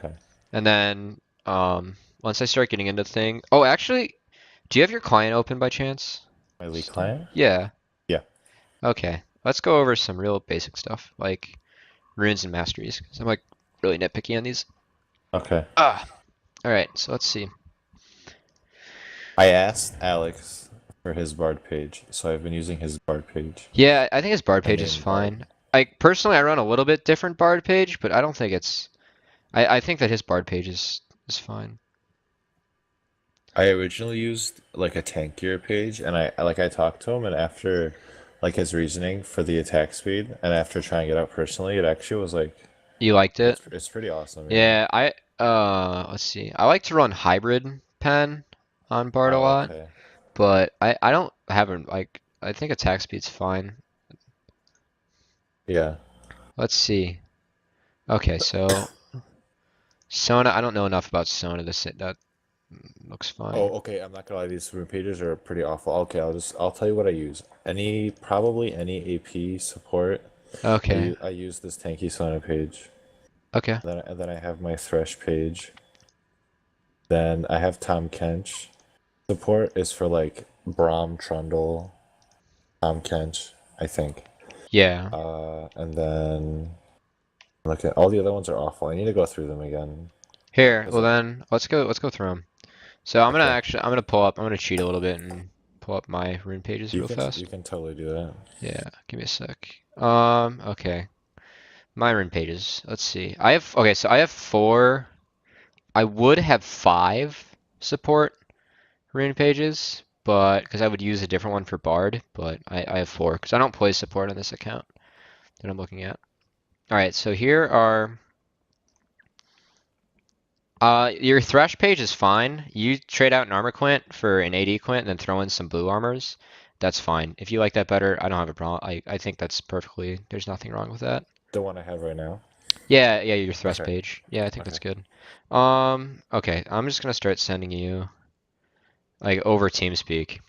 Okay. And then once I start getting into thing, oh, actually, do you have your client open by chance? My lead Still? client? Yeah. Yeah. Okay. Let's go over some real basic stuff like runes and masteries, because I'm like really nitpicky on these. Okay. Ah. All right. So let's see. I asked Alex for his Bard page, so I've been using his Bard page. Yeah, I think his Bard I page is named Bard. fine. Personally I run a little bit different Bard page, but I don't think it's. I think that his Bard page is fine. I originally used like a tankier page, and I talked to him, and after like his reasoning for the attack speed, and after trying it out personally, it actually was like You liked it? it's pretty awesome. Yeah. Yeah, let's see. I like to run hybrid pen on Bard a Oh, lot, okay. but I don't haven't like I think attack speed's fine. Yeah. Let's see. Okay, so Sona, I don't know enough about Sona to say that looks Oh, fine. okay. I'm not gonna lie. These room pages are pretty awful. Okay, I'll tell you what I use. Probably any AP support. Okay. I use this tanky Sona page. Okay. And then I have my Thresh page. Then I have Tom Kench. Support is for like Braum, Trundle, Tom Kench, I think. Yeah. And then look at all the other ones are awful. I need to go through them again Here, because well then let's go through them. So okay, I'm gonna cheat a little bit and pull up my rune pages real you fast. can totally do that. Yeah, give me a sec. Okay. My rune pages. Let's see. Okay, so I have four. I would have five support rune pages, but because I would use a different one for Bard, but I have four because I don't play support on this account that I'm looking at. All right, so here are your Thresh page is fine. You trade out an armor quint for an AD quint and then throw in some blue armors. That's fine. If you like that better, I don't have a problem. I think that's perfectly, there's nothing wrong with that. The one I have right now. Yeah, yeah, your Thresh Okay, page. Yeah, I think that's okay. good. Okay, I'm just gonna start sending you like over TeamSpeak.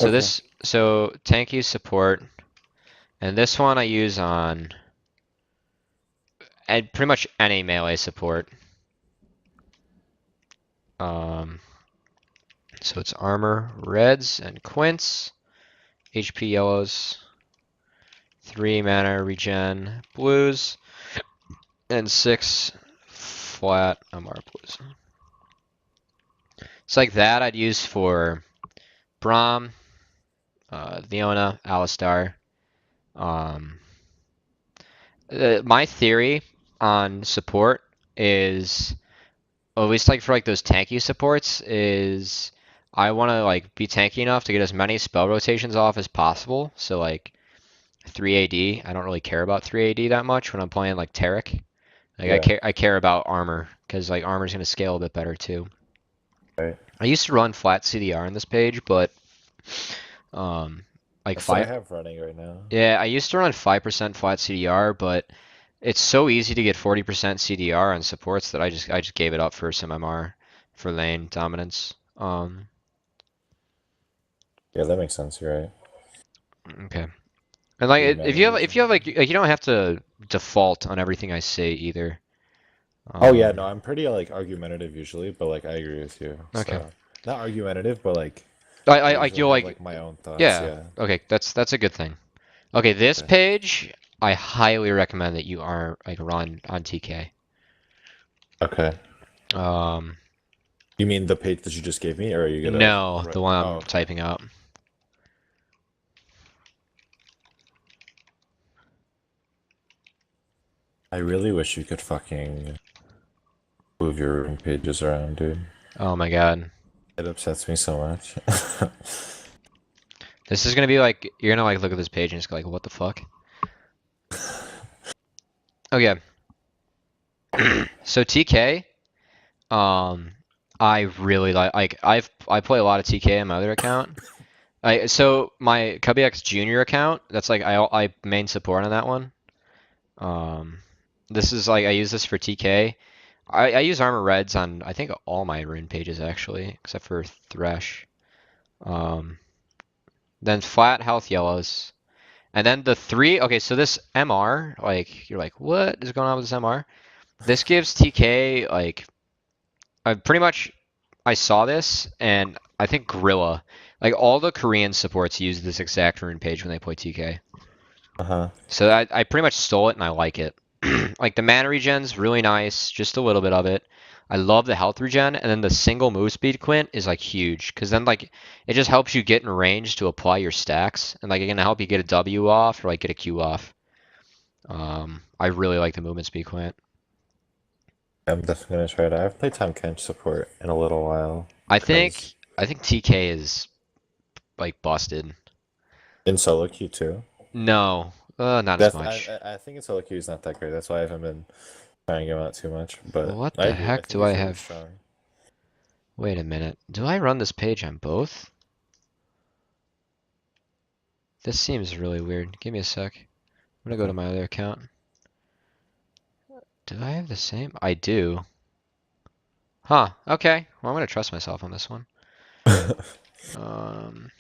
Okay. So tank use support, and this one I use on and pretty much any melee support. Um, so it's armor reds and quints, HP yellows, 3 mana regen blues, and 6 flat MR blues. It's like that I'd use for Braum, Leona, Alistar. Um, my theory on support is, at least like for like those tanky supports, is I want to like be tanky enough to get as many spell rotations off as possible. So like 3 AD, I don't really care about 3 AD that much when I'm playing like Taric. Like Yeah. I care about armor because like armor's gonna scale a bit better too. Right. I used to run flat CDR on this page, but um like That's what I five have running right now. yeah, I used to run 5% flat CDR, but it's so easy to get 40% CDR on supports that I just gave it up for some MR for lane dominance. Yeah, that makes sense. You're right. Okay. And like Three if mana you have regen. like you don't have to default on everything I say either. Oh yeah, no, Um, I'm pretty like argumentative usually, but like I agree with you. okay. So not argumentative, but like I Like usually you'll have like like my own thoughts. yeah. Yeah. Okay, that's a good thing. Okay, this Okay. page I highly recommend that you are like run on TK. Okay. Um, You mean the page that you just gave me, or are you gonna? no, Right. the one Oh, I'm okay. typing up. I really wish you could fucking move your room pages around, dude. Oh my God. It upsets me so much. This is gonna be like you're gonna like look at this page and just go like, what the fuck? Okay. So TK, um, I really like I play a lot of TK on my other account. So my CubbyX Junior account, that's like I main support on that one. Um, this is like I use this for TK. I use armor reds on I think all my rune pages actually, except for Thresh. Um, then flat health yellows. And then the three, okay, so this MR, like, you're like, what is going on with this MR? this gives TK like I pretty much I saw this and I think Gorilla, like all the Korean supports use this exact rune page when they play TK. Uh-huh. So I pretty much stole it and I like it. Like the mana regen's really nice, just a little bit of it. I love the health regen, and then the single move speed quint is like huge, because then like it just helps you get in range to apply your stacks, and like it's gonna help you get a W off or like get a Q off. I really like the movement speed quint. I'm definitely gonna try it. I haven't played Tahm Kench support in a little while I think because I think TK is like busted. in solo queue too. No, not as That's much. I think in solo queue is not that great. That's why I haven't been trying him out too much. But What I the agree. I heck think do I he's really have? strong. Wait a minute. Do I run this page on both? This seems really weird. Give me a sec. I'm gonna go to Okay. my other account. Do I have the same? I do. Huh. Okay. Well, I'm gonna trust myself on this one. Um,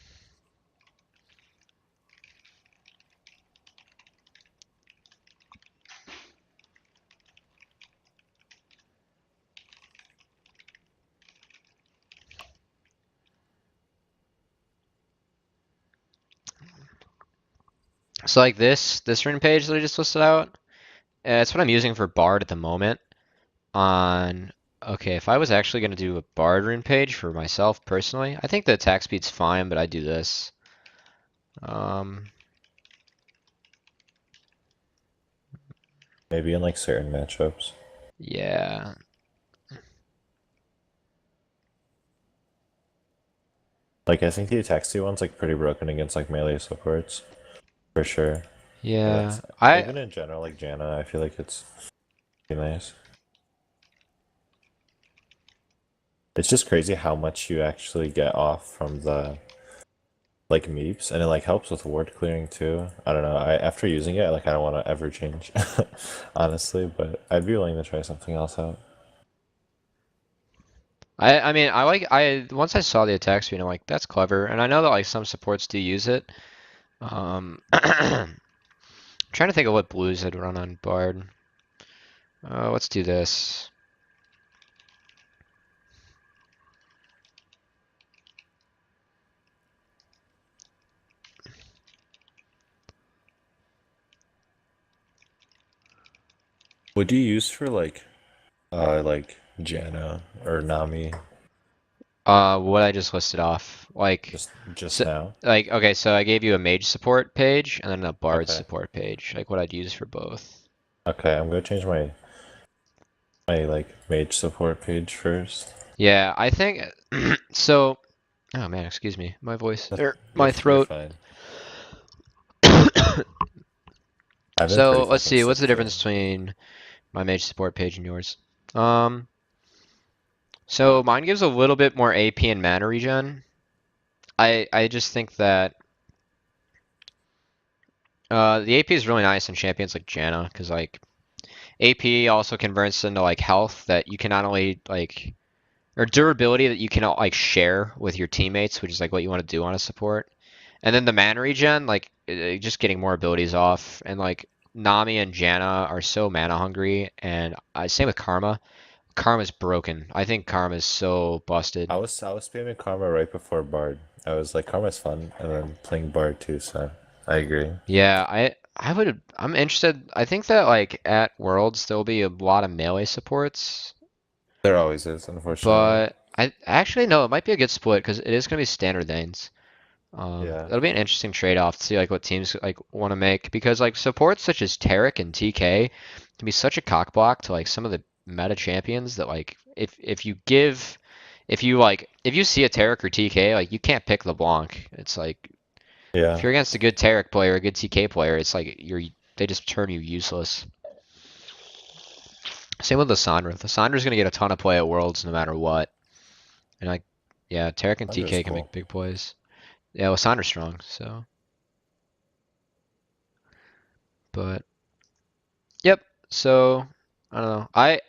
so like this rune page that I just listed out, it's what I'm using for Bard at the moment. Okay, if I was actually gonna do a Bard rune page for myself personally, I think the attack speed's fine, but I do this. Um, Maybe in like certain matchups. yeah, Like I think the attack speed one's like pretty broken against like melee supports for sure. yeah. That's I even in general like Janna. I feel like it's pretty nice. It's just crazy how much you actually get off from the like meeps, and it like helps with ward clearing too. I don't know. I after using it, like I don't want to ever change, honestly. But I'd be willing to try something else out. I mean I once I saw the attack speed I'm like that's clever and I know that like some supports do use it. Trying to think of what blues I'd run on Bard. Let's do this. What do you use for like Janna or Nami What I just listed off. just So, now? okay, so I gave you a mage support page and then a bard Okay. support page, like what I'd use for both. Okay, I'm gonna change my like mage support page first. Yeah, I think so. Oh man, excuse me, my voice That- or You're my you're throat. fine. I've been So pretty let's fucking see, what's sick the too. difference between my mage support page and yours? Um, so mine gives a little bit more AP and mana regen. I just think that the AP is really nice in champions like Janna because like AP also converts into like health that you can not only like or durability that you can like share with your teammates, which is like what you want to do on a support. And then the mana regen, like just getting more abilities off, and like Nami and Janna are so mana hungry, and same with Karma. Karma's broken. I think Karma's so busted. I was spamming Karma right before Bard. I was like Karma's fun, and then playing Bard too. So I agree. Yeah, I'm interested. I think that like at Worlds there'll be a lot of melee supports, There always is, unfortunately. but I actually no, it might be a good split because it is gonna be standard lanes. Yeah. That'll be an interesting trade-off to see like what teams like want to make because like supports such as Taric and TK can be such a cockblock to like some of the meta champions that like if you see a Taric or TK like you can't pick LeBlanc. It's like if Yeah. you're against a good Taric player, a good TK player, it's like they just turn you useless. Same with Lissandra. Lissandra's gonna get a ton of play at Worlds no matter what. And like yeah, Taric and Thunder's TK can cool. make big plays. Yeah, Lissandra's strong, so but yep. So I don't know. I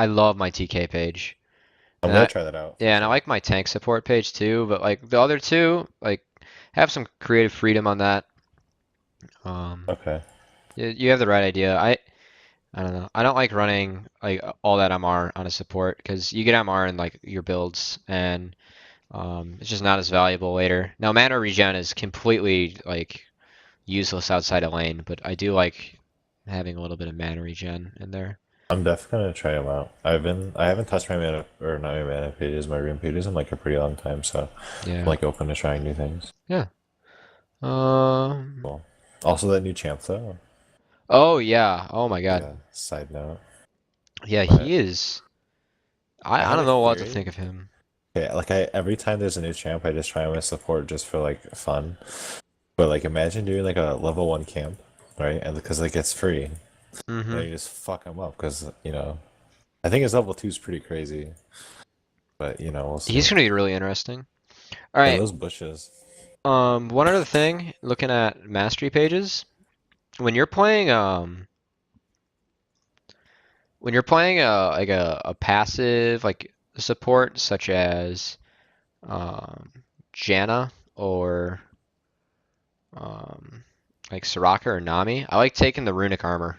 love my TK page, I'm and gonna try that out for yeah, and I sure. like my tank support page too. But like the other two, like have some creative freedom on that. Um, Okay. you have the right idea. I don't know. I don't like running like all that MR on a support because you get MR in like your builds and it's just not as valuable later. Now mana regen is completely like useless outside of lane, but I do like having a little bit of mana regen in there. I'm definitely gonna try them out. I haven't touched my mana or not my mana pages, my rune pages in like a pretty long time, so I'm Yeah. like open to trying new things. Yeah. Um. Cool. Also, that new champ though. Oh yeah. Oh my Like God. a side note, Yeah, but he is. I I have don't a know what to think theory. of him. Okay, like I every time there's a new champ, I just try him as support just for like fun. But like imagine doing like a level 1 camp, right? And because like it's free, and Mm-hmm. then you just fuck him up because I think his level 2 is pretty crazy, but we'll see. He's gonna be really interesting. All And right. those bushes. One other thing, looking at mastery pages, when you're playing when you're playing like a passive like support such as um Janna or um like Soraka or Nami, I like taking the runic armor.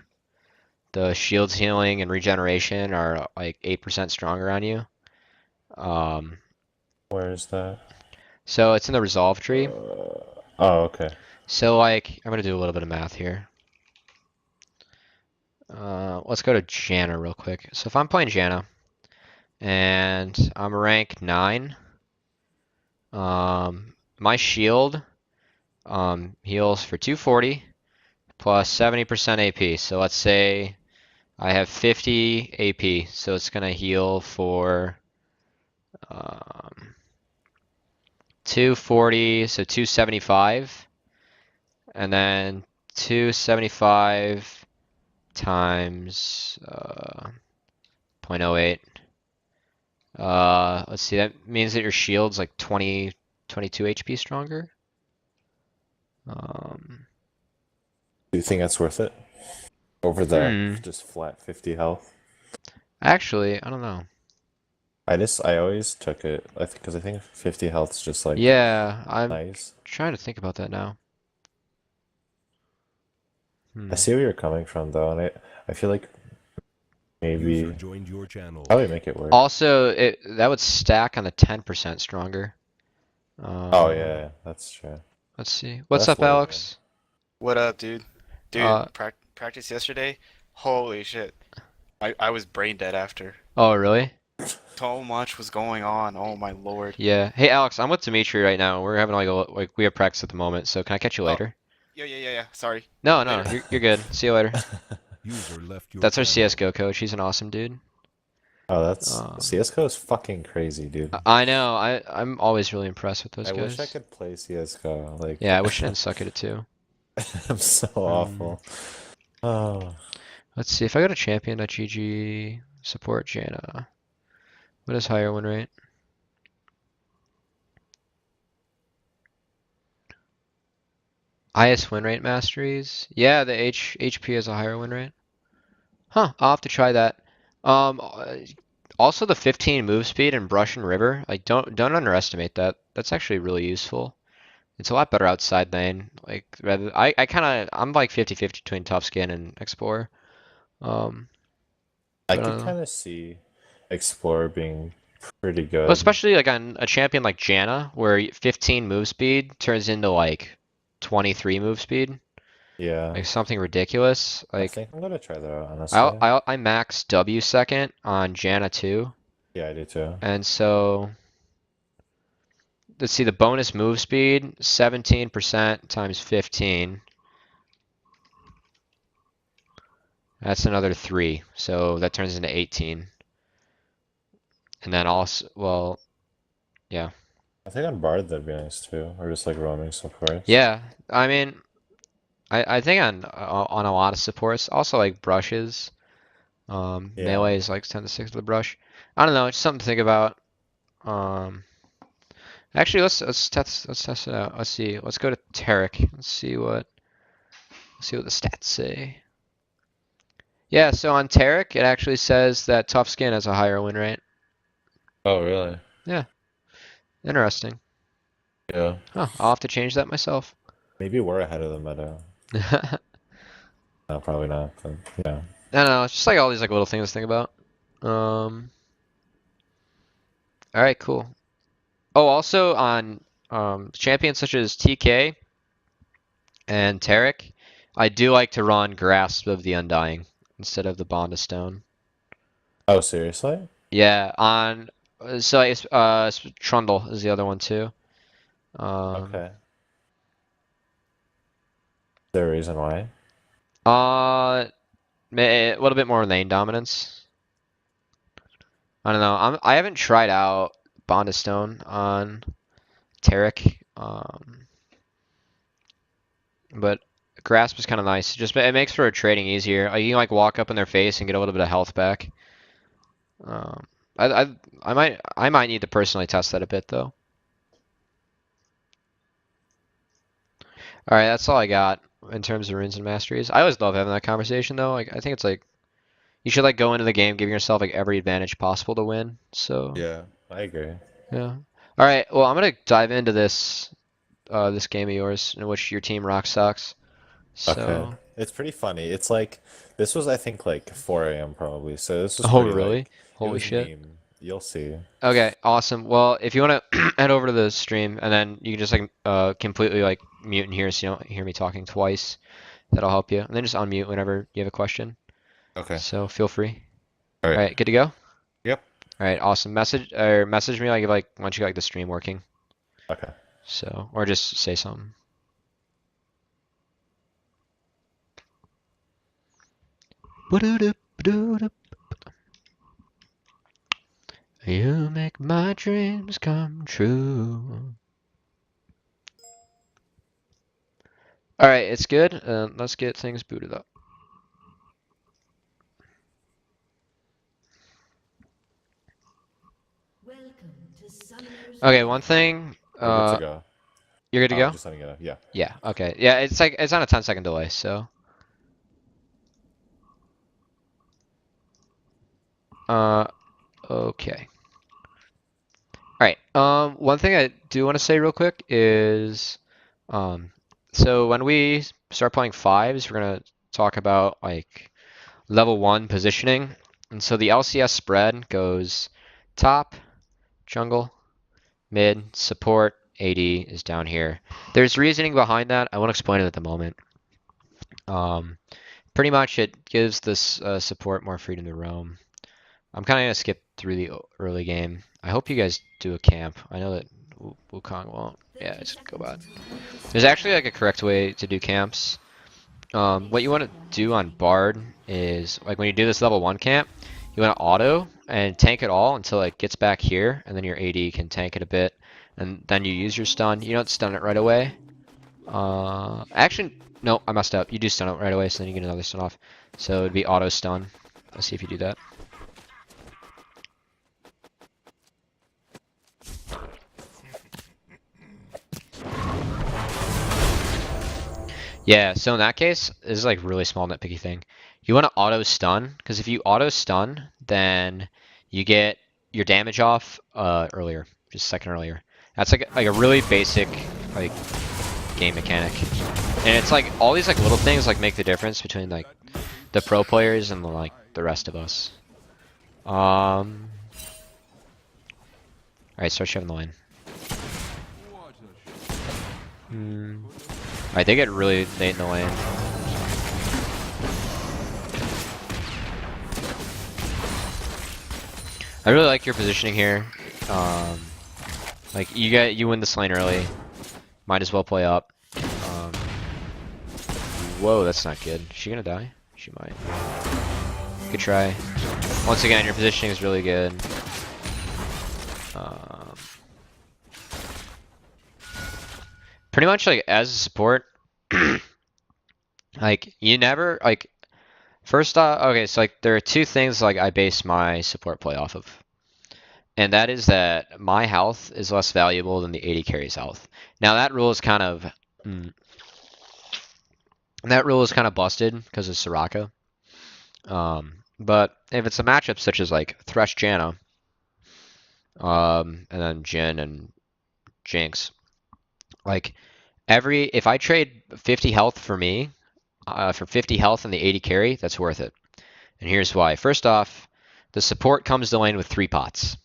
The shields healing and regeneration are like 8% stronger on you. Um, Where is that? so it's in the resolve tree. Oh, okay. So like I'm gonna do a little bit of math here. Let's go to Janna real quick. So if I'm playing Janna and I'm rank 9, my shield heals for 240 plus 70% AP. So let's say I have 50 AP, so it's gonna heal for um, 240, so 275, and then 275 times zero point 0.08. Let's see, that means that your shield's like 20, 22 HP stronger. Um, Do you think that's worth it? Over the hmm. just flat 50 health? Actually, I don't know. I always took it, I think, because I think 50 health's just like Yeah, I'm nice. trying to think about that now. I Hmm. see where you're coming from though, and I feel like User maybe joined your channel. probably make it work. Also, it that would stack on the 10% stronger. Oh Um, yeah, that's true. let's see. But What's that's up, low game. Alex? What up, dude? Dude, Uh, practice yesterday? Holy shit. I was brain dead after. oh, really? So much was going on. Oh my lord. Yeah. Hey, Alex, I'm with Dimitri right now. We're having like we have practice at the moment, so can I catch you Oh, later? yeah. Sorry. No, no, Later. you're good. See you later. User left your That's our channel. CS:GO coach. He's an awesome dude. Oh, that's Um, CS:GO is fucking crazy, dude. I know. I'm always really impressed with those I wish I guys. could play CS:GO. Like, Yeah, I wish I didn't suck at it too. I'm so Hmm. awful. Oh, Let's see if I go to champion.gg support Janna. What is higher win rate? Highest win rate masteries. Yeah, the HP has a higher win rate. Huh, I'll have to try that. Also the 15 move speed in Brush and River, like don't underestimate that. That's actually really useful. It's a lot better outside lane. Like rather, I'm like 50-50 between Tough Skin and Explorer. Um, I but could kind of see Explorer being pretty well, good. especially like on a champion like Janna, where 15 move speed turns into like 23 move speed, Yeah, like something ridiculous. I Like think I'm gonna try that out, honestly. I max W second on Janna too, Yeah, I do too. and so let's see the bonus move speed 17% times 15. That's another 3, so that turns into 18. And then also, well, yeah, I think on Bard that'd be nice too, or just like roaming supports. yeah. I mean, I think on a lot of supports, also like brushes. Yeah, Melee is like 10 to 6 to the brush. I don't know, it's something to think about. Um, actually, let's test it out. Let's see. Let's go to Tarek. Let's see what the stats say. Yeah, so on Tarek, it actually says that Tough Skin has a higher win rate. oh, really? Yeah, interesting. Yeah. Huh, I'll have to change that myself. Maybe we're ahead of the meta. No, probably not, but yeah. I don't know. It's just like all these like little things to think about. All right, cool. Oh, also on champions such as TK and Tarek, I do like to run Grasp of the Undying instead of the Bond of Stone. Oh, seriously? Yeah, on so I guess, Trundle is the other one too. Um, Okay. Is there a reason why? uh, a little bit more lane dominance. I don't know. I haven't tried out Bond of Stone on Tarek, but Grasp is kind of nice. Just it makes for trading easier. You can like walk up in their face and get a little bit of health back. Um, I might need to personally test that a bit though. All right, that's all I got in terms of runes and masteries. I always love having that conversation though. Like I think it's like you should like go into the game giving yourself like every advantage possible to win. So Yeah, I agree. yeah. All right. Well, I'm gonna dive into this game of yours in which your team rock sucks. Okay. So. It's pretty funny. It's like this was I think like 4 a.m. probably. So this was Oh pretty really? like it Holy was shit. meme. You'll see. Okay, awesome. Well, if you want to head over to the stream and then you can just like completely like mute in here so you don't hear me talking twice. That'll help you. And then just unmute whenever you have a question. Okay. So feel free. All All right. right, good to go? All Yep. right, awesome. Message me like once you got like the stream working. Okay. So or just say something. You make my dreams come true. All right, it's good. Let's get things booted up. Okay, one thing. We're good to go. You're good to Oh, go? just letting it know. Yeah. Yeah. Okay. Yeah, it's like it's on a 10-second delay, so. Uh, okay. All right. One thing I do want to say real quick is, so when we start playing fives, we're gonna talk about like level 1 positioning, and so the LCS spread goes top, jungle, mid, support, AD is down here. There's reasoning behind that. I won't explain it at the moment. Pretty much it gives this support more freedom to roam. I'm kind of gonna skip through the early game. I hope you guys do a camp. I know that Wukong won't. Yeah, it's go bad. There's actually like a correct way to do camps. What you want to do on Bard is like when you do this level 1 camp, you want to auto and tank it all until it gets back here, and then your AD can tank it a bit, and then you use your stun. You don't stun it right away. Actually, no, I messed up. You do stun it right away, so then you get another stun off. So it'd be auto stun. Let's see if you do that. Yeah, so in that case, this is like really small nitpicky thing. You want to auto stun, because if you auto stun, then you get your damage off earlier, just a second earlier. That's like a really basic like game mechanic. And it's like all these like little things like make the difference between like the pro players and like the rest of us. Alright, start shoving the lane. Alright, they get really late in the lane. I really like your positioning here. Like you win this lane early. Might as well play up. Whoa, that's not good. Is she gonna die? She might. Good try. Once again, your positioning is really good. Pretty much like as a support, like you never like first off. Okay, so like there are two things like I base my support play off of, and that is that my health is less valuable than the AD carry's health. Now that rule is kind of busted because of Soraka. But if it's a matchup such as like Thresh Janna, and then Jhin and Jinx, like if I trade 50 health for me, for 50 health and the 80 carry, that's worth it. And here's why. First off, the support comes to lane with 3 pots.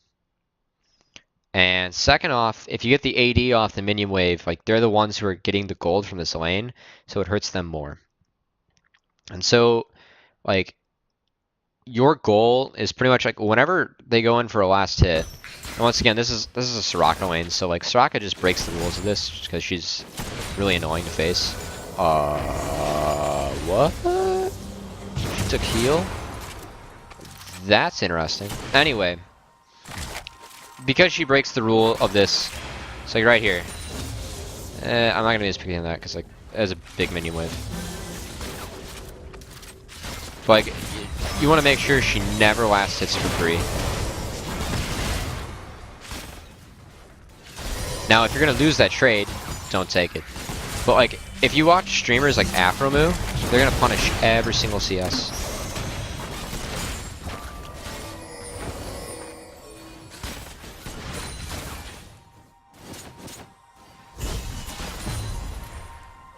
And second off, if you get the AD off the minion wave, like they're the ones who are getting the gold from this lane, so it hurts them more. And so, like, your goal is pretty much like whenever they go in for a last hit. And once again, this is a Soraka lane, so like Soraka just breaks the rules of this just because she's really annoying to face. What? She took heal? That's interesting. Anyway, because she breaks the rule of this, so like right here. I'm not gonna be speaking on that because like there's a big minion wave. But like, you want to make sure she never last hits for free. Now, if you're gonna lose that trade, don't take it. But like, if you watch streamers like Afromu, they're gonna punish every single CS.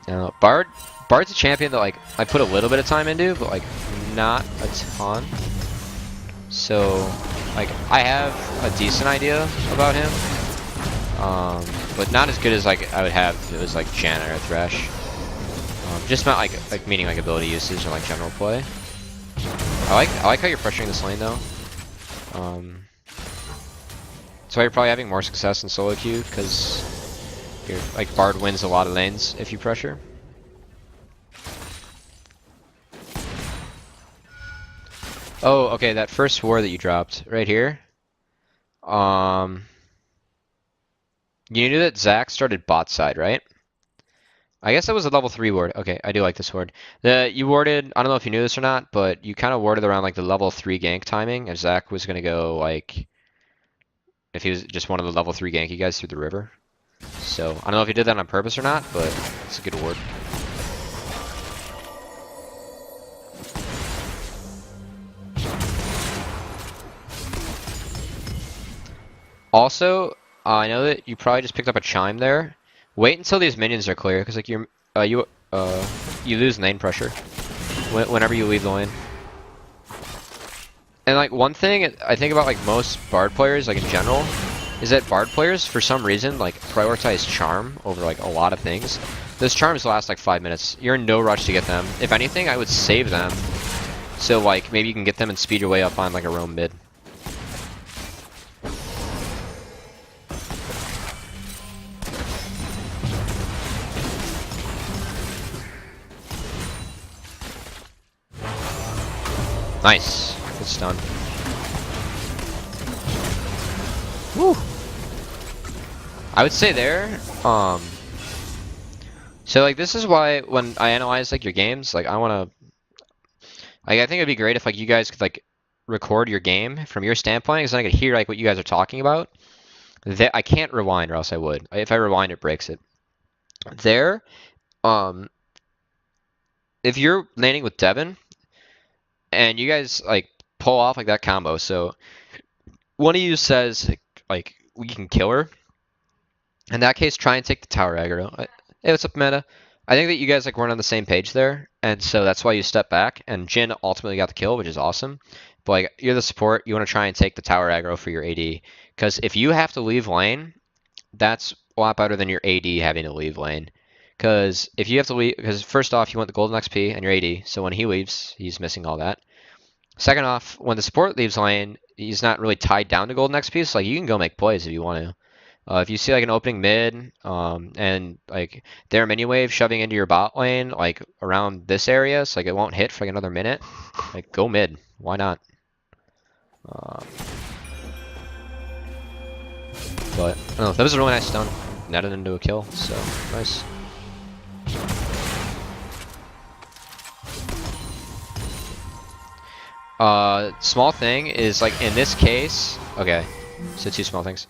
Now, Bard's a champion that like I put a little bit of time into, but like not a ton. So like I have a decent idea about him, but not as good as like I would have if it was like Janet or Thresh. Just not like meaning like ability usage and like general play. I like how you're pressuring this lane though. So you're probably having more success in solo queue because you're like Bard wins a lot of lanes if you pressure. Oh, okay, that first war that you dropped right here. You knew that Zac started bot side, right? I guess that was a level 3 ward. Okay, I do like this ward. You warded, I don't know if you knew this or not, but you kind of warded around like the level 3 gank timing, as Zac was gonna go like, if he was just one of the level 3 ganky guys through the river. So, I don't know if you did that on purpose or not, but it's a good ward. Also, I know that you probably just picked up a chime there. Wait until these minions are clear, because like you lose lane pressure whenever you leave the lane. And like one thing I think about like most Bard players, like in general, is that Bard players for some reason like prioritize charm over like a lot of things. Those charms last like 5 minutes. You're in no rush to get them. If anything, I would save them. So like maybe you can get them and speed your way up on like a roam mid. Nice. Good stun. Woo. I would say there, so like this is why when I analyze like your games, like I think it'd be great if like you guys could like record your game from your standpoint, because then I could hear like what you guys are talking about. I can't rewind, or else I would. If I rewind, it breaks it. There, if you're laning with Devin, and you guys like pull off like that combo, so one of you says like we can kill her. In that case, try and take the tower aggro. Hey, what's up, meta? I think that you guys like weren't on the same page there, and so that's why you step back. And Jin ultimately got the kill, which is awesome. But like you're the support, you want to try and take the tower aggro for your AD, because if you have to leave lane, that's a lot better than your AD having to leave lane. Because if you have to leave, because first off, you want the golden XP and your AD, so when he leaves, he's missing all that. Second off, when the support leaves lane, he's not really tied down to golden XP, so like you can go make plays if you want to. If you see like an opening mid, and like their mini wave shoving into your bot lane, like around this area, so like it won't hit for like another minute, like go mid. Why not? But I don't know, that was a really nice stun. Netted into a kill, so nice. Small thing is like in this case, okay, so 2 small things.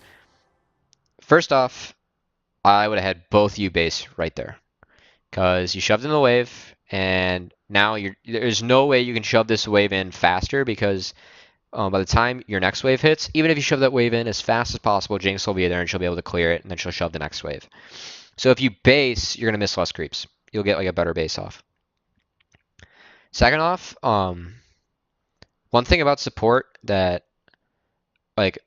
First off, I would have had both you base right there, because you shoved in the wave, and now there's no way you can shove this wave in faster, because by the time your next wave hits, even if you shove that wave in as fast as possible, Jinx will be there and she'll be able to clear it, and then she'll shove the next wave. So if you base, you're gonna miss less creeps. You'll get like a better base off. Second off, One thing about support that like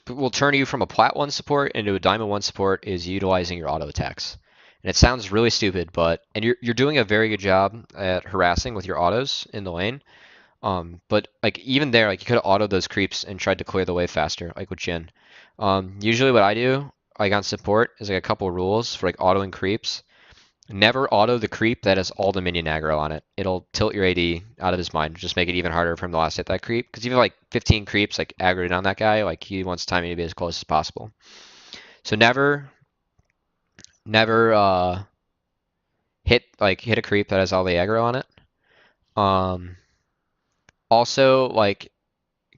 will turn you from a plat 1 support into a diamond 1 support is utilizing your auto attacks. And it sounds really stupid, but and you're doing a very good job at harassing with your autos in the lane. But like even there, like you could have autoed those creeps and tried to clear the way faster, like with Jin. Usually what I do, like on support, is like a couple rules for like autoing creeps. Never auto the creep that has all the minion aggro on it. It'll tilt your AD out of his mind, just make it even harder for him to last hit that creep. Because you have like 15 creeps like aggroed on that guy, like he wants timing to be as close as possible. So never hit a creep that has all the aggro on it. Also like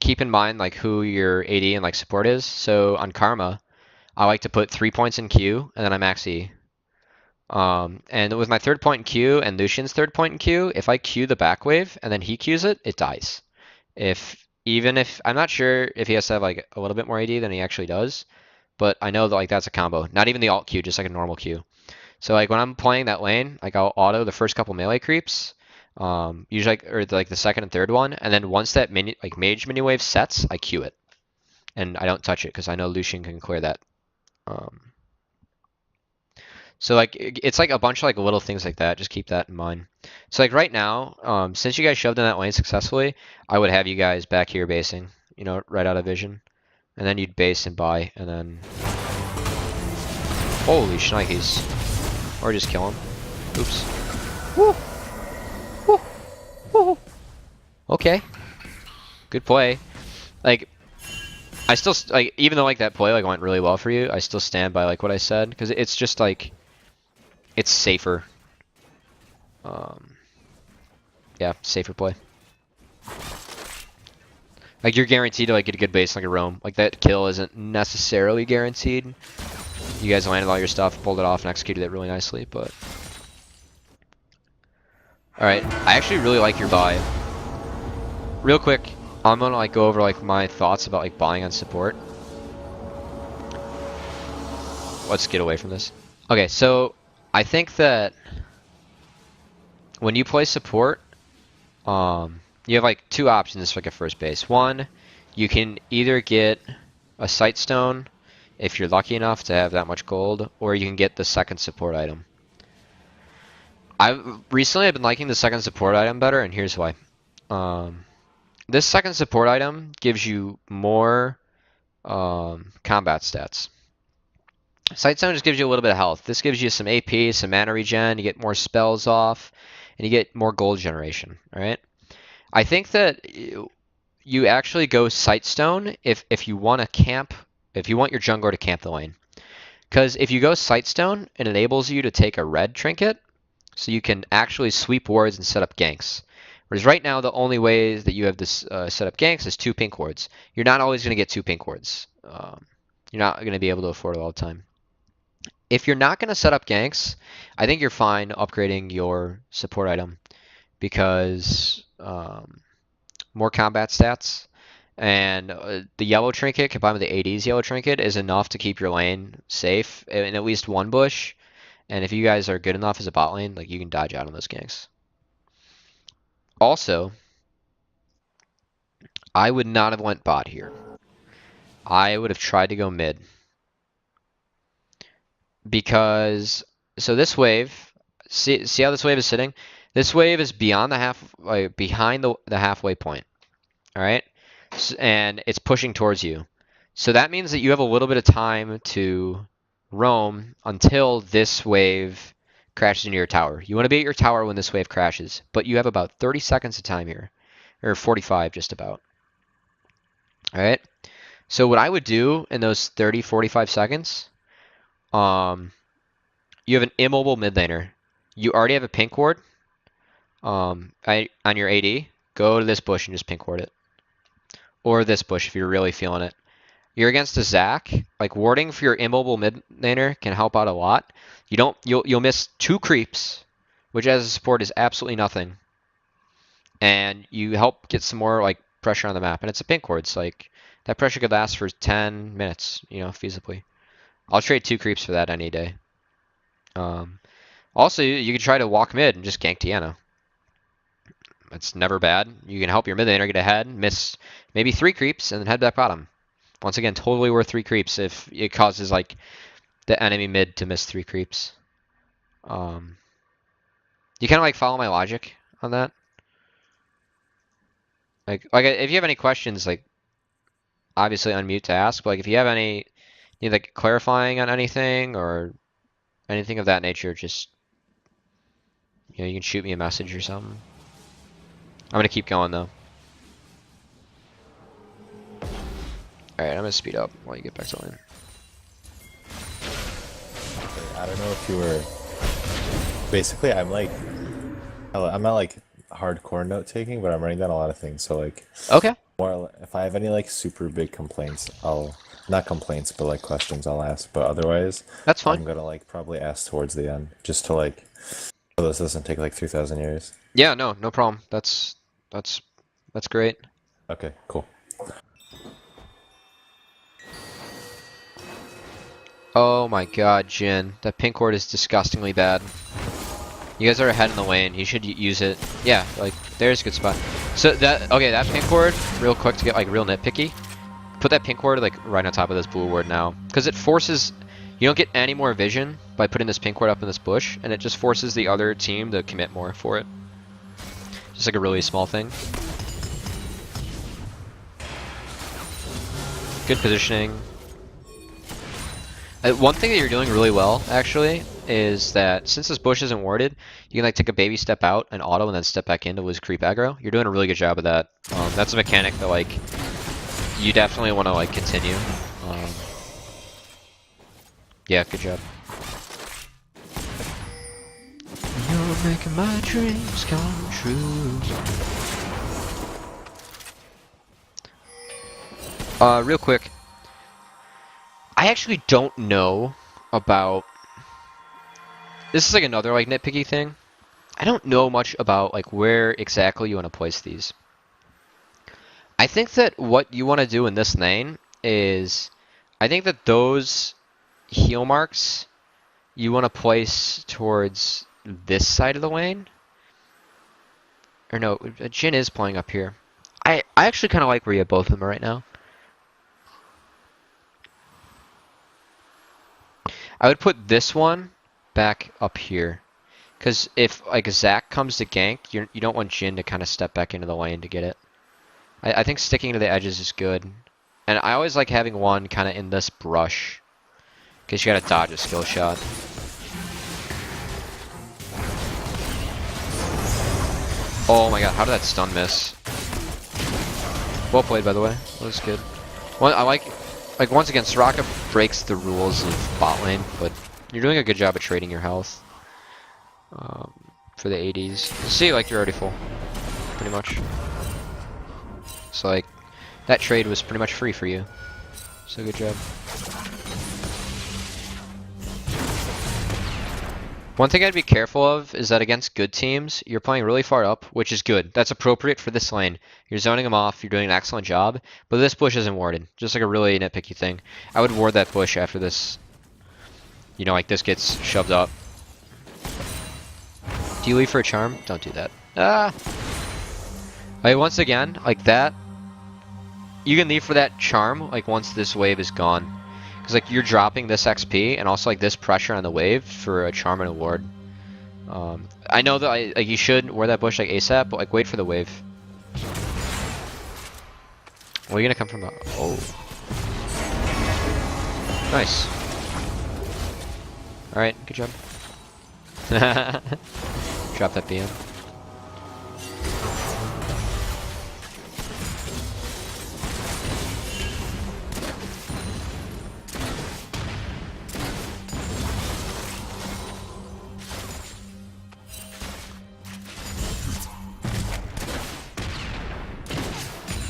keep in mind like who your AD and like support is. So on Karma, I like to put 3 points in Q and then I max E. And with my third point in Q and Lucian's third point in Q, if I Q the back wave and then he Qs it, it dies. Even if I'm not sure if he has to have like a little bit more AD than he actually does, but I know that like that's a combo. Not even the alt Q, just like a normal Q. So like when I'm playing that lane, like I'll auto the first couple melee creeps, usually like the second and third one, and then once that mage mini wave sets, I Q it, and I don't touch it because I know Lucian can clear that. So like it's like a bunch of like little things like that. Just keep that in mind. So like right now, since you guys shoved in that lane successfully, I would have you guys back here basing, right out of vision, and then you'd base and buy, and then holy shnikes, or just kill him. Oops. Woo. Woo. Woo. Okay. Good play. Like I still like even though like that play like went really well for you, I still stand by like what I said because it's just like. It's safer. Yeah, safer play. Like you're guaranteed to like get a good base like a roam. Like that kill isn't necessarily guaranteed. You guys landed all your stuff, pulled it off, and executed it really nicely, but. Alright, I actually really like your buy. Real quick, I'm gonna like go over like my thoughts about like buying on support. Let's get away from this. Okay, so I think that when you play support, you have like two options for like a first base. One, you can either get a sight stone if you're lucky enough to have that much gold, or you can get the second support item. Recently I've been liking the second support item better, and here's why. This second support item gives you more combat stats. Sight Stone just gives you a little bit of health. This gives you some AP, some mana regen, you get more spells off, and you get more gold generation, alright? I think that you actually go Sight Stone if you want to camp, if you want your jungler to camp the lane. Because if you go Sight Stone, it enables you to take a red trinket, so you can actually sweep wards and set up ganks. Whereas right now, the only way that you have this set up ganks is 2 pink wards. You're not always going to get 2 pink wards. You're not going to be able to afford it all the time. If you're not going to set up ganks, I think you're fine upgrading your support item because more combat stats and the yellow trinket combined with the AD's yellow trinket is enough to keep your lane safe in at least one bush. And if you guys are good enough as a bot lane, like you can dodge out on those ganks. Also, I would not have went bot here. I would have tried to go mid. Because, so this wave, see how this wave is sitting? This wave is beyond the behind the halfway point. Alright? And it's pushing towards you. So that means that you have a little bit of time to roam until this wave crashes into your tower. You want to be at your tower when this wave crashes, but you have about 30 seconds of time here. Or 45 just about. Alright? So what I would do in those 30, 45 seconds, you have an immobile mid laner. You already have a pink ward on your AD. Go to this bush and just pink ward it. Or this bush if you're really feeling it. You're against a Zac. Like warding for your immobile mid laner can help out a lot. You'll miss 2 creeps, which as a support is absolutely nothing. And you help get some more like pressure on the map. And it's a pink ward, so like that pressure could last for 10 minutes, feasibly. I'll trade 2 creeps for that any day. Also, you could try to walk mid and just gank Tiana. It's never bad. You can help your mid laner get ahead, miss maybe 3 creeps, and then head back bottom. Once again, totally worth 3 creeps if it causes like the enemy mid to miss 3 creeps. You kind of like follow my logic on that. Like if you have any questions, like obviously unmute to ask. But like if you have any, need like clarifying on anything or anything of that nature, just you can shoot me a message or something. I'm gonna keep going though. All right, I'm gonna speed up while you get back to lane. I don't know if you were. Basically, I'm not like hardcore note taking, but I'm writing down a lot of things. So like, Okay. more if I have any like super big complaints, I'll not complaints, but like questions I'll ask. But otherwise, That's fine. I'm gonna like probably ask towards the end, just to like, so this doesn't take like 3,000 years. Yeah, no problem. That's great. Okay, cool. Oh my god, Jin. That pink ward is disgustingly bad. You guys are ahead in the lane. You should use it. Yeah, like, there's a good spot. So that pink ward, real quick to get like real nitpicky. Put that pink ward like right on top of this blue ward now. Because it forces, you don't get any more vision by putting this pink ward up in this bush. And it just forces the other team to commit more for it. Just like a really small thing. Good positioning. One thing that you're doing really well, actually, is that since this bush isn't warded, you can like take a baby step out and auto and then step back in to lose creep aggro. You're doing a really good job of that. That's a mechanic that like you definitely want to like continue. Yeah, good job. You're making my dreams come true. Real quick. I actually don't know about... This is like another like nitpicky thing. I don't know much about like where exactly you want to place these. I think that what you want to do in this lane is... I think that those heal marks you want to place towards this side of the lane. Or no, Jin is playing up here. I actually kind of like where you have both of them right now. I would put this one back up here. Because if like Zac comes to gank, you don't want Jin to kind of step back into the lane to get it. I think sticking to the edges is good. And I always like having one kind of in this brush. Because you gotta dodge a skill shot. Oh my god, how did that stun miss? Well played, by the way. That was good. Well, I like once again, Soraka breaks the rules of bot lane, but you're doing a good job of trading your health for the 80s. See, like you're already full, pretty much. So like that trade was pretty much free for you. So good job. One thing I'd be careful of is that against good teams, you're playing really far up, which is good. That's appropriate for this lane. You're zoning them off, you're doing an excellent job, but this bush isn't warded. Just like a really nitpicky thing. I would ward that bush after this, you know, like this gets shoved up. Do you leave for a charm? Don't do that. Ah! Like, once again, like that, you can leave for that charm, like once this wave is gone. Because like you're dropping this XP and also like this pressure on the wave for a charm and a ward. I know that like you should wear that bush like ASAP, but like wait for the wave. Where are you gonna come from? Oh, nice. All right, good job. Drop that BM.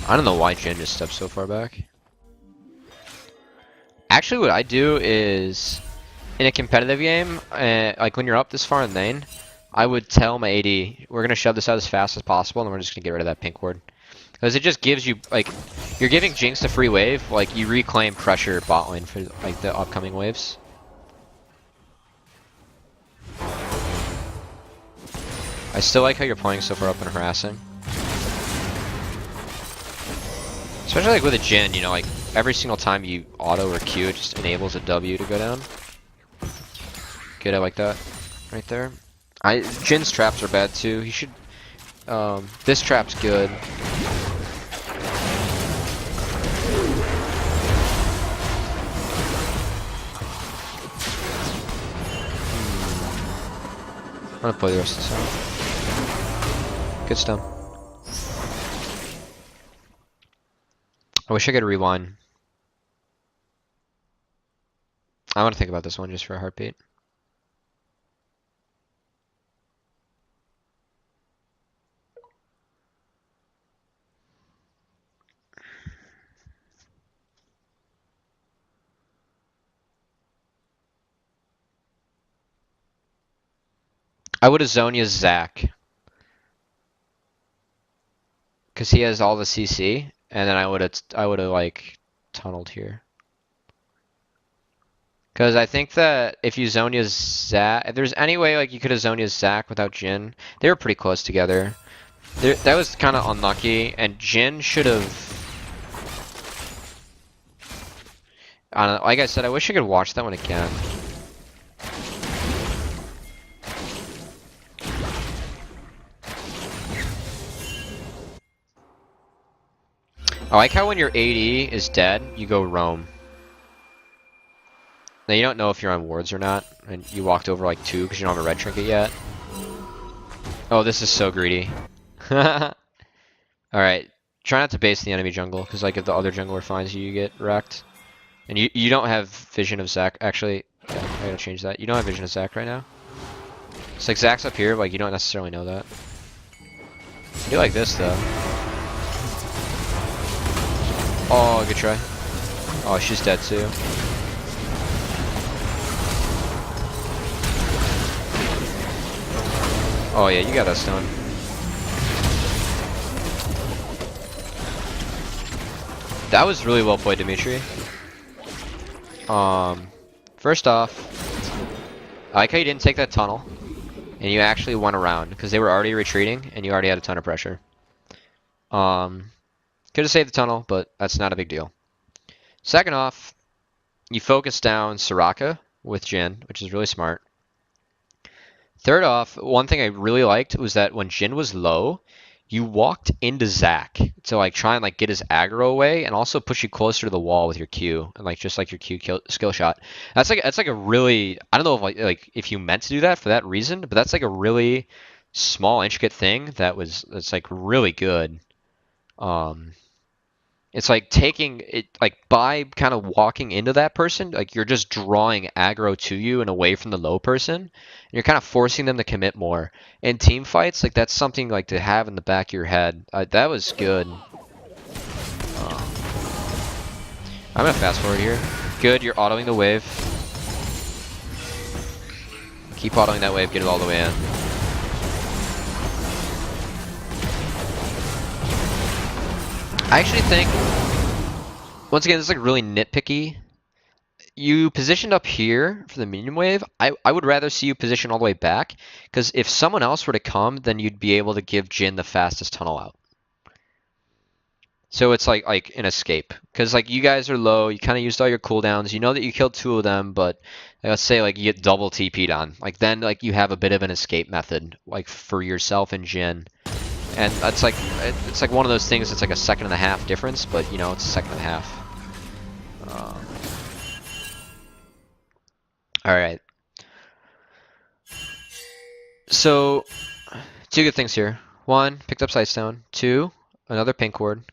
I don't know why Jin just stepped so far back. Actually, what I do is, in a competitive game, like when you're up this far in lane, I would tell my AD, we're going to shove this out as fast as possible, and we're just going to get rid of that pink ward. Because it just gives you, like, you're giving Jinx a free wave, like, you reclaim pressure bot lane for, like, the upcoming waves. I still like how you're playing so far up and harassing. Especially like with a Jin, you know, like every single time you auto or Q, it just enables a W to go down. Good, I like that. Right there. Jin's traps are bad too. He should. This trap's good. I'm gonna play the rest of this out. Good stun. I wish I could rewind. I want to think about this one just for a heartbeat. I would have Zonia's Zac. Because he has all the CC, and then I would have like tunneled here. Because I think that if you Zonia's Zac, if there's any way like you could have Zonia's Zac without Jin, they were pretty close together. That was kind of unlucky, and Jin should have. I don't know, like I said, I wish I could watch that one again. I like how when your AD is dead, you go roam. Now you don't know if you're on wards or not, and you walked over like 2 because you don't have a red trinket yet. Oh, this is so greedy. Alright, try not to base the enemy jungle, because like if the other jungler finds you, you get wrecked. And you don't have vision of Zac, actually, yeah, I gotta change that. You don't have vision of Zac right now. It's like Zac's up here, but like you don't necessarily know that. I do like this though. Oh, good try. Oh, she's dead too. Oh yeah, you got that stone. That was really well played, Dimitri. First off, I like how you didn't take that tunnel, and you actually went around, because they were already retreating, and you already had a ton of pressure. Could have saved the tunnel, but that's not a big deal. Second off, you focused down Soraka with Jin, which is really smart. Third off, one thing I really liked was that when Jin was low, you walked into Zac to like try and like get his aggro away, and also push you closer to the wall with your Q, and like just like your skill shot. That's like a really, I don't know if like if you meant to do that for that reason, but that's like a really small intricate thing that's like really good. It's like taking it, like by kind of walking into that person, like you're just drawing aggro to you and away from the low person. And you're kind of forcing them to commit more. In team fights, like that's something like to have in the back of your head. That was good. I'm gonna fast forward here. Good, you're autoing the wave. Keep autoing that wave, get it all the way in. I actually think, once again, this is like really nitpicky. You positioned up here for the minion wave. I would rather see you position all the way back, because if someone else were to come, then you'd be able to give Jin the fastest tunnel out. So it's like an escape, because like you guys are low, you kind of used all your cooldowns. You know that you killed 2 of them, but let's say like you get double TP'd on, like then like you have a bit of an escape method, like for yourself and Jin. And it's like one of those things that's like a 1.5 seconds difference, but you know, it's a 1.5 seconds. Alright. So, 2 good things here. 1, picked up Sightstone. 2, another pink ward.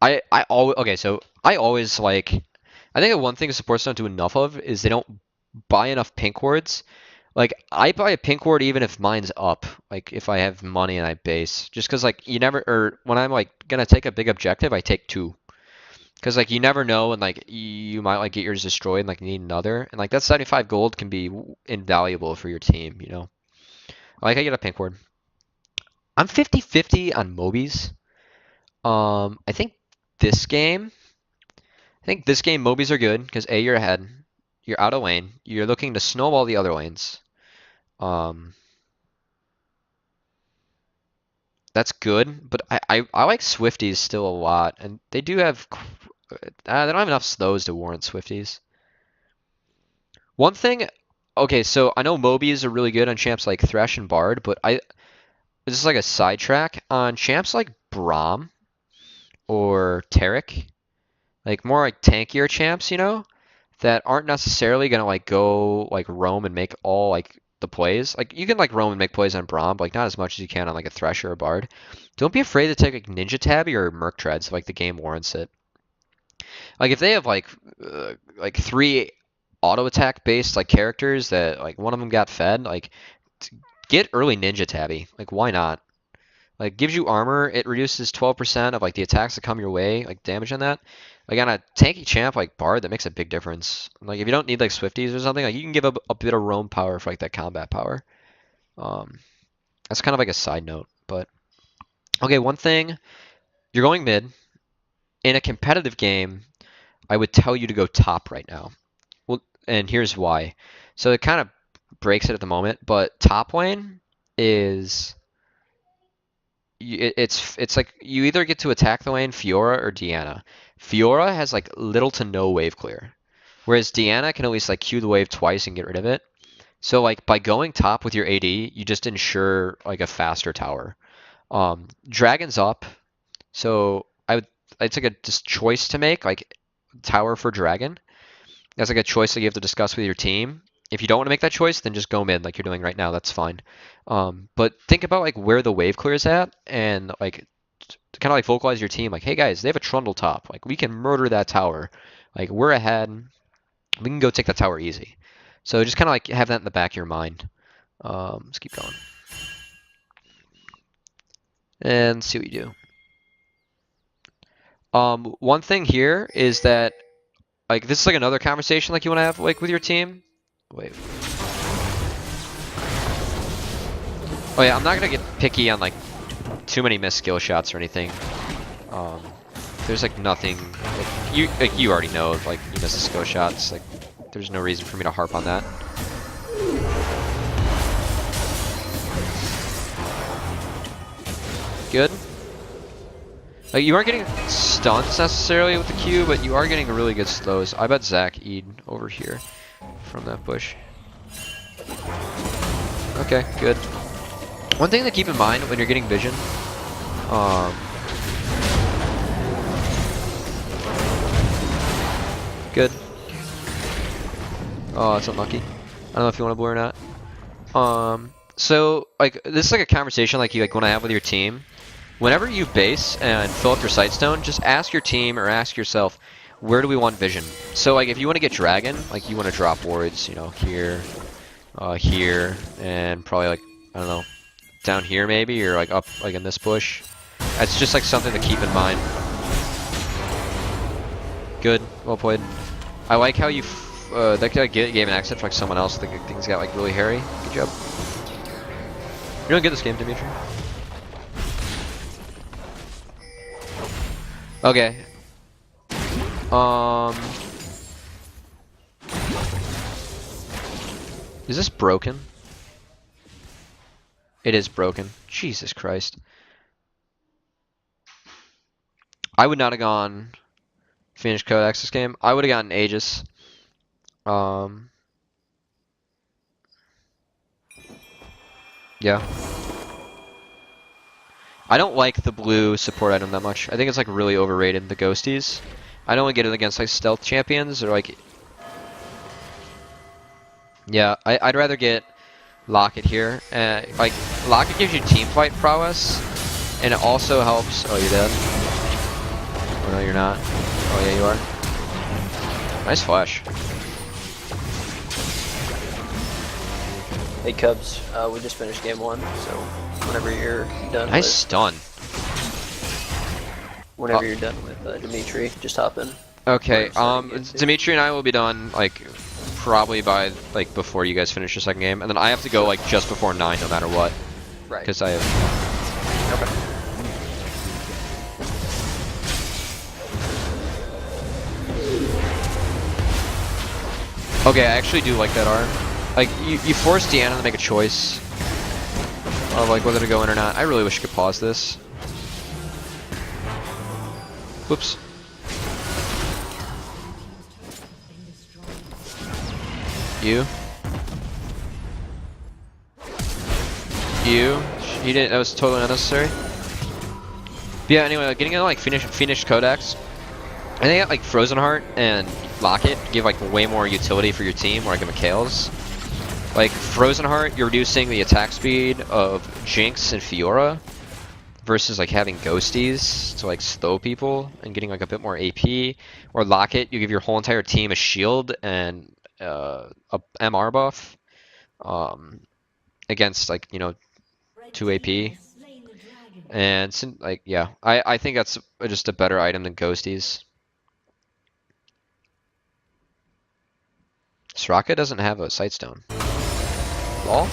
I always like, I think the one thing supports don't do enough of is they don't buy enough pink wards. Like, I buy a pink ward even if mine's up, like if I have money and I base. Just because like you never, or when I'm like gonna take a big objective, I take 2. Because like you never know, and like you might like get yours destroyed and like need another. And like that 75 gold can be invaluable for your team, you know. I like how you get a pink ward. I'm 50-50 on Mobies. I think this game, Mobies are good because A, you're ahead, you're out of lane, you're looking to snowball the other lanes. That's good, but I like Swifties still a lot, and they do have they don't have enough slows to warrant Swifties. One thing, okay, so I know Mobies are really good on champs like Thresh and Bard, but this is like a sidetrack on champs like Braum or Taric, like more like tankier champs, you know, that aren't necessarily gonna like go like roam and make all like the plays. Like you can like roam and make plays on Braum, but like not as much as you can on like a Thresh or a Bard. Don't be afraid to take like Ninja Tabby or Merc Treads if like the game warrants it. Like if they have like three auto attack based like characters that like one of them got fed, like get early Ninja Tabby. Like why not? Like gives you armor, it reduces 12% of like the attacks that come your way, like damage on that. Like on a tanky champ like Bard, that makes a big difference. Like if you don't need like Swifties or something, like you can give a bit of roam power for like that combat power. That's kind of like a side note, but okay, one thing, you're going mid. In a competitive game, I would tell you to go top right now. Well, and here's why. So it kind of breaks it at the moment, but top lane is it's like you either get to attack the lane Fiora or Deanna. Fiora has like little to no wave clear, whereas Deanna can at least like Q the wave twice and get rid of it. So like by going top with your AD, you just ensure like a faster tower. Dragon's up, so it's like a just choice to make, like tower for dragon. That's like a choice that you have to discuss with your team. If you don't want to make that choice, then just go mid like you're doing right now. That's fine. But think about like where the wave clear is at, and like kind of like vocalize your team. Like, hey guys, they have a Trundle top. Like we can murder that tower. Like we're ahead. We can go take that tower easy. So just kind of like have that in the back of your mind. Let's keep going and see what you do. One thing here is that like this is like another conversation like you want to have like with your team. Wait. Oh yeah, I'm not gonna get picky on like too many missed skill shots or anything. There's like nothing like you already know if like you miss the skill shots. Like there's no reason for me to harp on that. Good. Like you aren't getting stunts necessarily with the Q, but you are getting really good slows. I bet Zach Eid over here from that bush. Okay, good. One thing to keep in mind when you're getting vision, good. Oh, it's unlucky. I don't know if you want to blur or not. So like this is like a conversation like you like want to have with your team. Whenever you base and fill up your sightstone, just ask your team or ask yourself, where do we want vision? So like if you want to get dragon, like you want to drop wards, you know, here, here, and probably like, I don't know, down here maybe, or like up like in this bush. That's just like something to keep in mind. Good, well played. I like how you that gave an exit for like someone else. I think things got like really hairy. Good job. You're doing good this game, Dimitri. Okay. Is this broken? It is broken. Jesus Christ. I would not have gone Phoenix Codex this game. I would have gotten Aegis. Yeah. I don't like the blue support item that much. I think it's like really overrated, the ghosties. I don't want to get it against like stealth champions or like... Yeah, I'd rather get Locket here. Like, Locket gives you team fight prowess, and it also helps... Oh, you're dead? Oh, no, you're not. Oh, yeah, you are. Nice flash. Hey Cubs, we just finished game 1, so whenever you're done Nice with, stun. whenever you're done with Dimitri, just hop in. Okay, We're starting game 2. Dimitri and I will be done, like, probably by, like, before you guys finish your second game, and then I have to go, like, just before 9 no matter what. Right. Because I have... Okay. Okay, I actually do like that art. Like, you force Deanna to make a choice. of like whether to go in or not. I really wish I could pause this. Whoops. You. He didn't. That was totally unnecessary. But yeah. Anyway, like, getting into like finished codex. I think like Frozen Heart and Locket give like way more utility for your team, or like Mikhail's. Like Frozen Heart, you're reducing the attack speed of Jinx and Fiora, versus like having Ghosties to like slow people and getting like a bit more AP. Or Locket, you give your whole entire team a shield and a MR buff against like 2 AP. And like yeah, I think that's just a better item than Ghosties. Soraka doesn't have a Sightstone. Lol.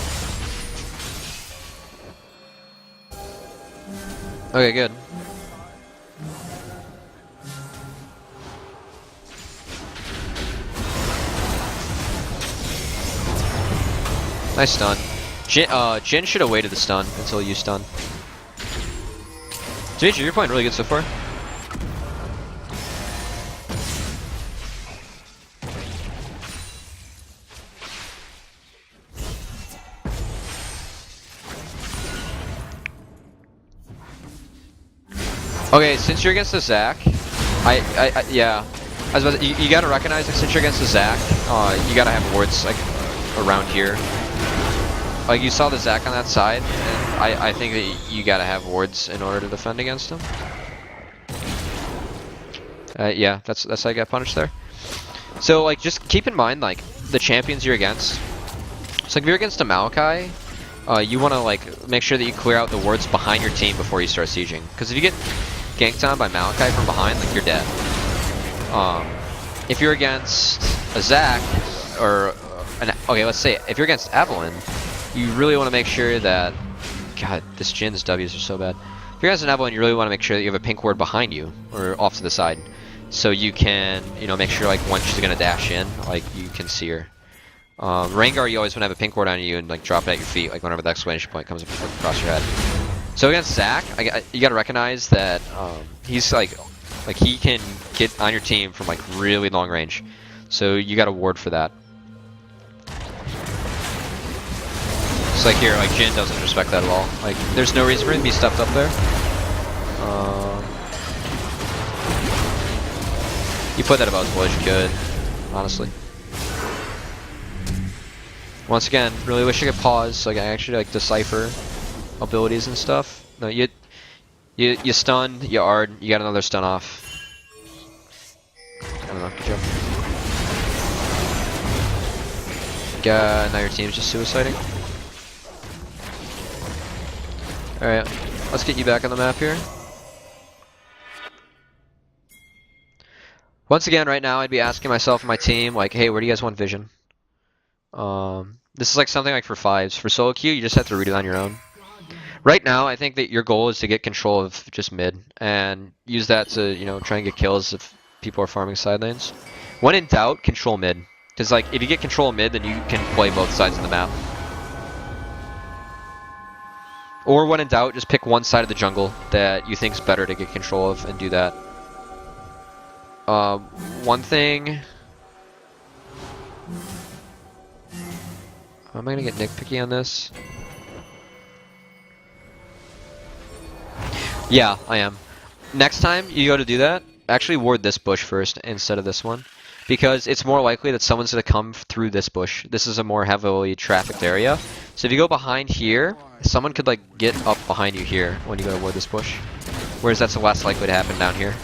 Okay, good. Nice stun. Jin should have waited the stun until you stun. Dimitri, you're playing really good so far. Okay, since you're against the Zac, yeah, I was about to, you gotta recognize that since you're against the Zac, you gotta have wards like around here. Like you saw the Zac on that side, and I think that you gotta have wards in order to defend against him. Yeah, that's how I got punished there. So like, just keep in mind like the champions you're against. So like, if you're against a Maokai, you want to like make sure that you clear out the wards behind your team before you start sieging. Because if you get ganked on by Maokai from behind, like you're dead. If you're against a Zac, or okay, let's say if you're against Evelyn, you really want to make sure that, God, this Jin's W's are so bad. If you're against an Evelyn, you really want to make sure that you have a pink ward behind you, or off to the side, so you can, make sure like when she's gonna dash in, like you can see her. Rengar, you always want to have a pink ward on you and like drop it at your feet, like whenever the exclamation point comes across your head. So against Zac, you gotta recognize that he's like he can get on your team from like really long range. So you gotta ward for that. It's like here, like Jin doesn't respect that at all. Like there's no reason for him to be stuffed up there. You put that about as well as you could, honestly. Once again, really wish I could pause so I can actually like decipher abilities and stuff. No, you stun, you ard, you got another stun off. I don't know, good job. Now your team's just suiciding. Alright, let's get you back on the map here. Once again, right now, I'd be asking myself and my team, like, hey, where do you guys want vision? This is like something like for 5s. For solo queue, you just have to read it on your own. Right now, I think that your goal is to get control of just mid, and use that to, try and get kills if people are farming side lanes. When in doubt, control mid. Because, like, if you get control of mid, then you can play both sides of the map. Or when in doubt, just pick one side of the jungle that you think is better to get control of and do that. One thing... Am I gonna get nitpicky on this? Yeah, I am. Next time you go to do that, actually ward this bush first instead of this one. Because it's more likely that someone's gonna come through this bush. This is a more heavily trafficked area. So if you go behind here, someone could like get up behind you here when you go to ward this bush. Whereas that's less likely to happen down here.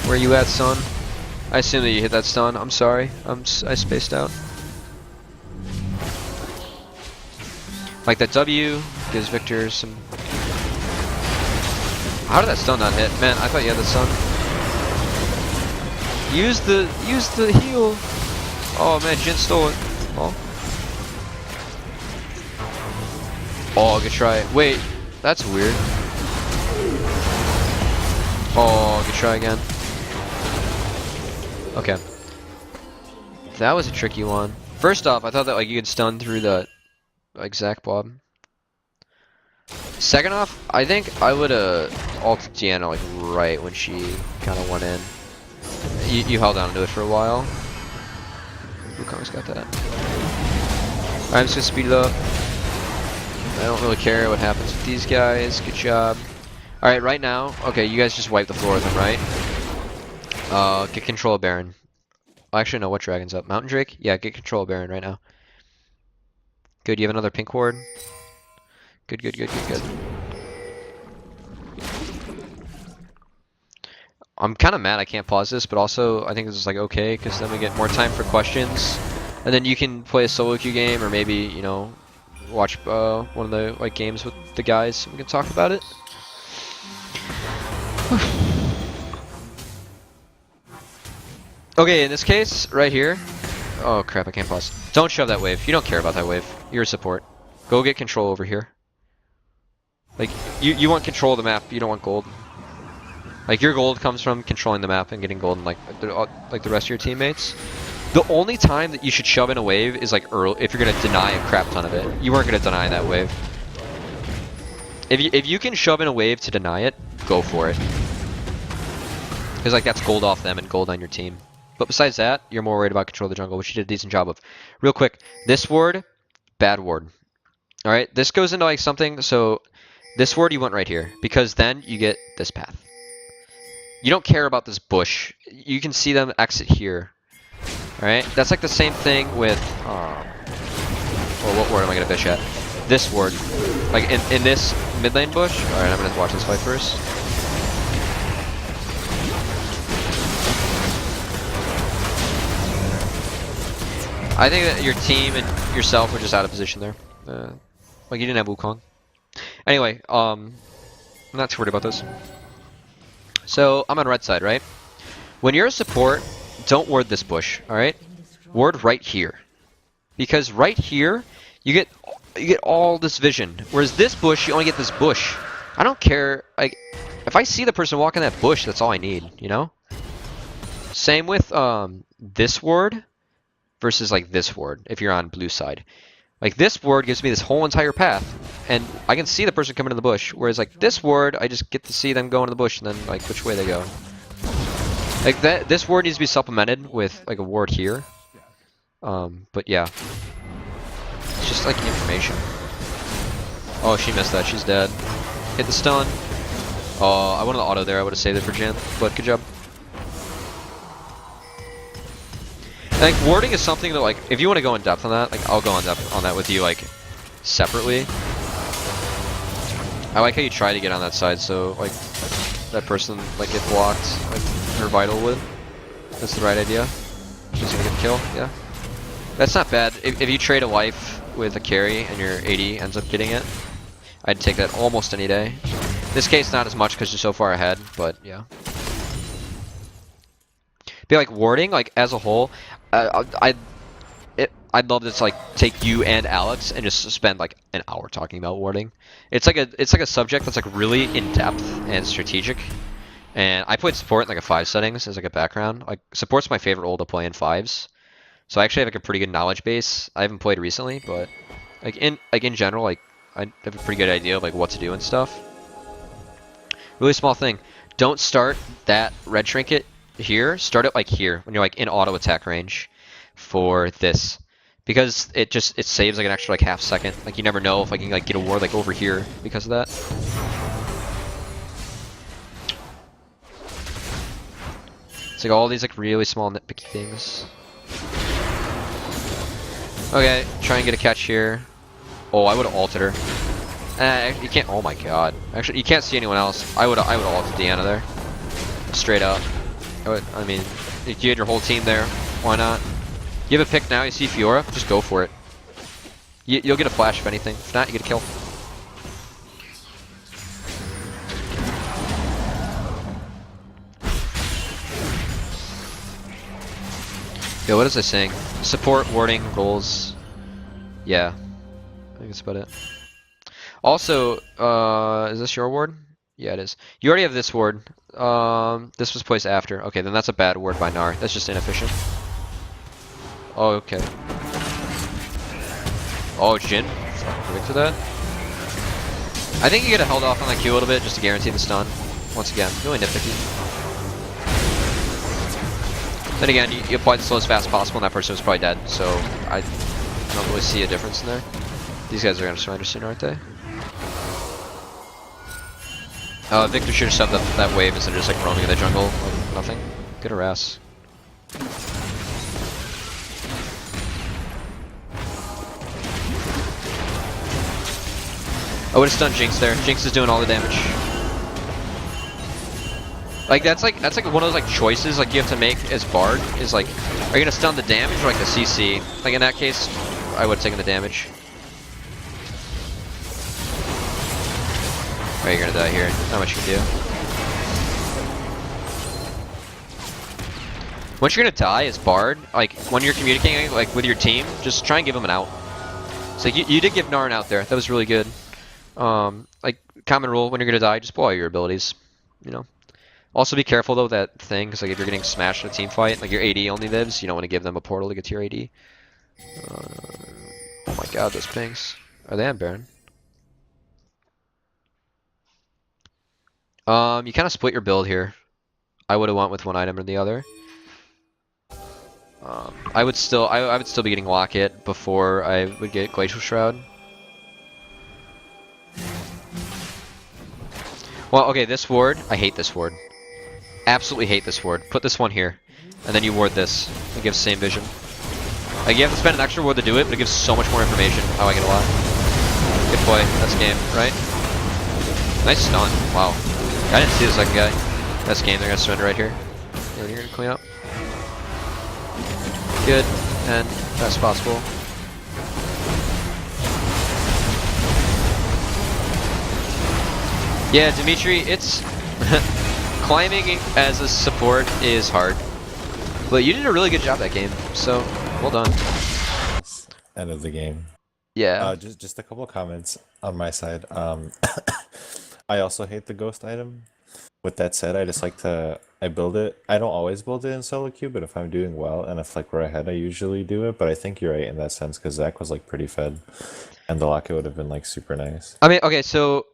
Where you at, son? I assume that you hit that stun. I'm sorry. I spaced out. Like that W gives Victor some... How did that stun not hit? Man, I thought you had the stun. Use the heal. Oh man, Jin stole it. Oh. Oh, good try. Wait, that's weird. Oh, good try again. Okay. That was a tricky one. First off, I thought that like you could stun through the like Zac Bob. Second off, I think I would ulted Deanna like right when she kind of went in. You held on to it for a while. Wukong's got that. I'm just gonna speed it up. I don't really care what happens with these guys. Good job. Alright, right now, okay, you guys just wipe the floor with them, right? Get control of Baron. Actually, no, what dragon's up? Mountain Drake? Yeah, get control of Baron right now. Good, you have another pink ward. Good, good, good, good, good. I'm kind of mad I can't pause this, but also I think this is like okay, because then we get more time for questions. And then you can play a solo queue game, or maybe, you know, watch one of the like games with the guys and we can talk about it. Okay, in this case, right here. Oh crap, I can't pause. Don't shove that wave. You don't care about that wave. You're a support. Go get control over here. Like, you want control of the map, you don't want gold. Like, your gold comes from controlling the map and getting gold like the rest of your teammates. The only time that you should shove in a wave is like early, if you're gonna deny a crap ton of it. You weren't gonna deny that wave. If you can shove in a wave to deny it, go for it. Because like that's gold off them and gold on your team. But besides that, you're more worried about control of the jungle, which you did a decent job of. Real quick, this ward, bad ward. Alright, this goes into like something, so this ward you want right here, because then you get this path. You don't care about this bush. You can see them exit here. Alright, that's like the same thing with, well, what ward am I gonna fish at? This ward. Like in this mid lane bush. Alright, I'm gonna watch this fight first. I think that your team and yourself were just out of position there. Like you didn't have Wukong. Anyway, I'm not too worried about this. So I'm on red side, right? When you're a support, don't ward this bush, alright? Ward right here. Because right here, you get all this vision. Whereas this bush, you only get this bush. I don't care, like, if I see the person walk in that bush, that's all I need, you know? Same with this ward versus like this ward, if you're on blue side. Like this ward gives me this whole entire path, and I can see the person coming in the bush, whereas like this ward, I just get to see them go into the bush and then like which way they go. Like this ward needs to be supplemented with like a ward here. But yeah. It's just like information. Oh, she missed that, she's dead. Hit the stun. Oh, I wanted the auto there, I would have saved it for Jin, but good job. Like, warding is something that, like, if you want to go in depth on that, like, I'll go in depth on that with you, like, separately. I like how you try to get on that side, so, like, that person, like, get blocked, like, her vital would. That's the right idea. She's gonna get the kill, yeah. That's not bad. If you trade a life with a carry and your AD ends up getting it, I'd take that almost any day. In this case, not as much because you're so far ahead, but, yeah. Be like, warding, like, as a whole, I'd love to just, like, take you and Alex and just spend like an hour talking about warding. It's like a subject that's like really in depth and strategic. And I played support in like a 5 settings as like a background. Like support's my favorite role to play in 5s. So I actually have like a pretty good knowledge base. I haven't played recently, but like in general, like I have a pretty good idea of like what to do and stuff. Really small thing. Don't start that red trinket here. Start it like here when you're like in auto attack range for this, because it saves like an extra like half second. Like you never know if I can like get a ward like over here because of that. It's like all these like really small nitpicky things. Okay, try and get a catch here. Oh, I would have ulted her. You can't. Oh my god. Actually, you can't see anyone else. I would have ulted Deanna there. Straight up. I mean, if you had your whole team there, why not? You have a pick now, you see Fiora, just go for it. You'll get a flash if anything. If not, you get a kill. Yo, what is I saying? Support, warding, goals. Yeah. I think that's about it. Also, is this your ward? Yeah, it is. You already have this ward. This was placed after. Okay, then that's a bad ward by Gnar. That's just inefficient. Oh, okay. Oh, Jhin. Predict to that. I think you could have held off on that Q a little bit just to guarantee the stun. Once again, really nitpicky. Then again, you applied the slow as fast as possible and that person was probably dead, so I don't really see a difference in there. These guys are gonna surrender soon, aren't they? Victor should have shoved that wave instead of just like roaming in the jungle like nothing. Good harass. I would have stunned Jinx there. Jinx is doing all the damage. Like that's like one of those like choices like you have to make as Bard is like, are you gonna stun the damage or like the CC? Like in that case, I would have taken the damage. Oh, you're gonna die here. Not much you can do. Once you're gonna die as Bard, like when you're communicating like with your team, just try and give them an out. So you did give Gnar an out there. That was really good. Like common rule, when you're gonna die, just blow out your abilities. You know. Also be careful though that thing, because like if you're getting smashed in a team fight, like your AD only lives, you don't want to give them a portal to get to your AD. Oh my god, those pings. Are they on Baron? You kind of split your build here. I would have went with one item or the other. I would still be getting Locket before I would get Glacial Shroud. Well, okay, this ward, I hate this ward. Absolutely hate this ward. Put this one here, and then you ward this. It gives same vision. Like you have to spend an extra ward to do it, but it gives so much more information. I like it a lot. Good play. That's game, right? Nice stun. Wow. I didn't see the second guy. That's game. They're gonna surrender right here. Yeah, you're gonna clean up. Good. And best possible. Yeah, Dimitri, it's climbing as a support is hard, but you did a really good job that game. So well done. End of the game. Yeah. Just a couple of comments on my side. I also hate the ghost item. With that said, I just like to build it. I don't always build it in solo queue, but if I'm doing well and if like we're ahead, I usually do it. But I think you're right in that sense because Zach was like pretty fed, and the locket would have been like super nice. I mean, okay, so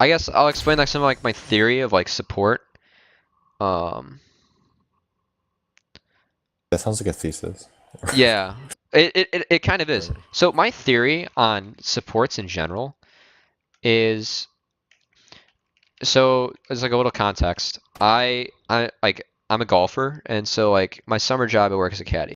I guess I'll explain like some of like my theory of like support. That sounds like a thesis. Yeah, it kind of is. So my theory on supports in general is, so as like a little context, I'm a golfer, and so like my summer job I work as a caddy.